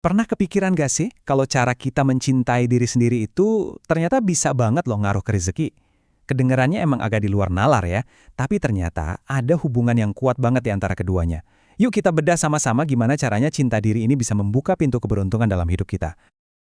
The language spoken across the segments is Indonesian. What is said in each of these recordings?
Pernah kepikiran gak sih kalau cara kita mencintai diri sendiri itu ternyata bisa banget loh ngaruh ke rezeki? Kedengarannya emang agak di luar nalar ya, tapi ternyata ada hubungan yang kuat banget di antara keduanya. Yuk kita bedah sama-sama gimana caranya cinta diri ini bisa membuka pintu keberuntungan dalam hidup kita.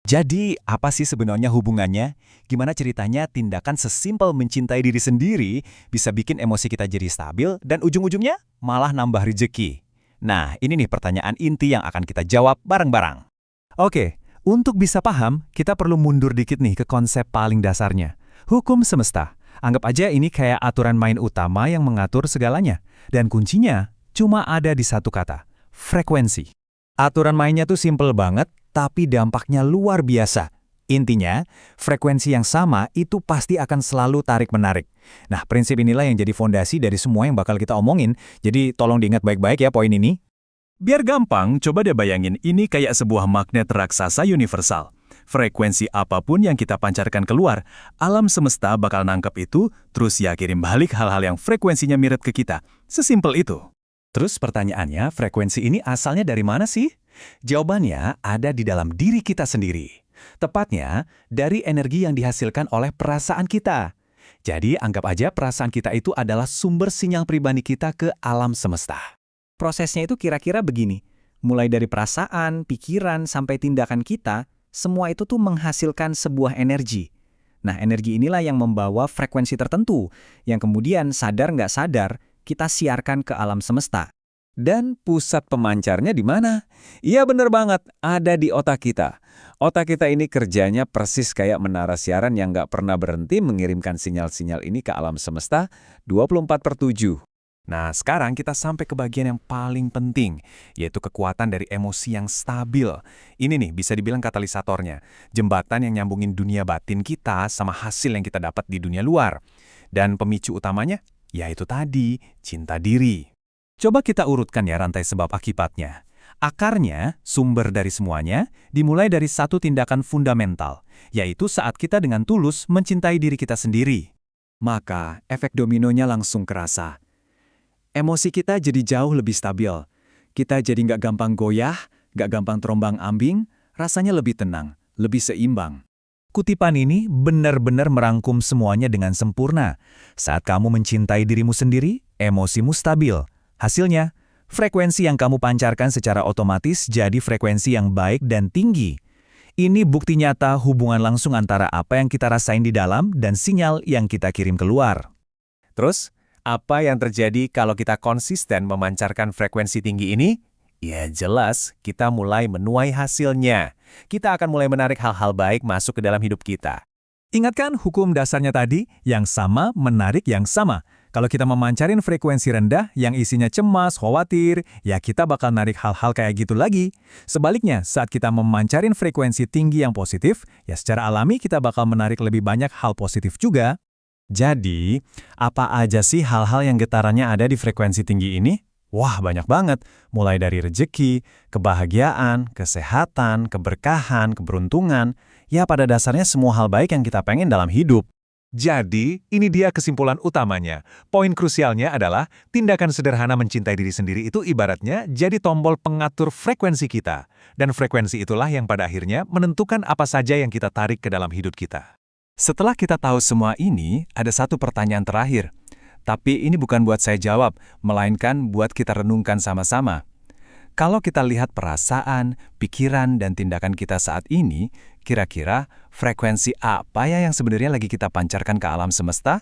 Jadi, apa sih sebenarnya hubungannya? Gimana ceritanya tindakan sesimpel mencintai diri sendiri bisa bikin emosi kita jadi stabil dan ujung-ujungnya malah nambah rezeki? Nah, ini nih pertanyaan inti yang akan kita jawab bareng-bareng. Oke, untuk bisa paham, kita perlu mundur dikit nih ke konsep paling dasarnya. Hukum semesta. Anggap aja ini kayak aturan main utama yang mengatur segalanya. Dan kuncinya cuma ada di satu kata, frekuensi. Aturan mainnya tuh simple banget, tapi dampaknya luar biasa. Intinya, frekuensi yang sama itu pasti akan selalu tarik-menarik. Nah, prinsip inilah yang jadi fondasi dari semua yang bakal kita omongin, jadi tolong diingat baik-baik ya poin ini. Biar gampang, coba deh bayangin ini kayak sebuah magnet raksasa universal. Frekuensi apapun yang kita pancarkan keluar, alam semesta bakal nangkep itu, terus ya kirim balik hal-hal yang frekuensinya mirip ke kita. Sesimpel itu. Terus pertanyaannya, frekuensi ini asalnya dari mana sih? Jawabannya ada di dalam diri kita sendiri. Tepatnya, dari energi yang dihasilkan oleh perasaan kita. Jadi, anggap aja perasaan kita itu adalah sumber sinyal pribadi kita ke alam semesta. Prosesnya itu kira-kira begini. Mulai dari perasaan, pikiran, sampai tindakan kita, semua itu tuh menghasilkan sebuah energi. Nah, energi inilah yang membawa frekuensi tertentu, yang kemudian sadar nggak sadar, kita siarkan ke alam semesta. Dan pusat pemancarnya di mana? Iya bener banget, ada di otak kita. Otak kita ini kerjanya persis kayak menara siaran yang nggak pernah berhenti mengirimkan sinyal-sinyal ini ke alam semesta 24/7. Nah, sekarang kita sampai ke bagian yang paling penting, yaitu kekuatan dari emosi yang stabil. Ini nih bisa dibilang katalisatornya, jembatan yang nyambungin dunia batin kita sama hasil yang kita dapat di dunia luar. Dan pemicu utamanya, yaitu tadi, cinta diri. Coba kita urutkan ya rantai sebab akibatnya. Akarnya, sumber dari semuanya, dimulai dari satu tindakan fundamental, yaitu saat kita dengan tulus mencintai diri kita sendiri. Maka, efek dominonya langsung kerasa. Emosi kita jadi jauh lebih stabil. Kita jadi nggak gampang goyah, nggak gampang terombang-ambing, rasanya lebih tenang, lebih seimbang. Kutipan ini benar-benar merangkum semuanya dengan sempurna. Saat kamu mencintai dirimu sendiri, emosimu stabil. Hasilnya, frekuensi yang kamu pancarkan secara otomatis jadi frekuensi yang baik dan tinggi. Ini bukti nyata hubungan langsung antara apa yang kita rasain di dalam dan sinyal yang kita kirim keluar. Terus, apa yang terjadi kalau kita konsisten memancarkan frekuensi tinggi ini? Ya jelas, kita mulai menuai hasilnya. Kita akan mulai menarik hal-hal baik masuk ke dalam hidup kita. Ingatkan hukum dasarnya tadi, yang sama menarik yang sama. Kalau kita memancarin frekuensi rendah yang isinya cemas, khawatir, ya kita bakal narik hal-hal kayak gitu lagi. Sebaliknya, saat kita memancarin frekuensi tinggi yang positif, ya secara alami kita bakal menarik lebih banyak hal positif juga. Jadi, apa aja sih hal-hal yang getarannya ada di frekuensi tinggi ini? Wah, banyak banget. Mulai dari rezeki, kebahagiaan, kesehatan, keberkahan, keberuntungan. Ya, pada dasarnya semua hal baik yang kita pengen dalam hidup. Jadi, ini dia kesimpulan utamanya. Poin krusialnya adalah, tindakan sederhana mencintai diri sendiri itu ibaratnya jadi tombol pengatur frekuensi kita. Dan frekuensi itulah yang pada akhirnya menentukan apa saja yang kita tarik ke dalam hidup kita. Setelah kita tahu semua ini, ada satu pertanyaan terakhir. Tapi ini bukan buat saya jawab, melainkan buat kita renungkan sama-sama. Kalau kita lihat perasaan, pikiran, dan tindakan kita saat ini, kira-kira frekuensi apa ya yang sebenarnya lagi kita pancarkan ke alam semesta?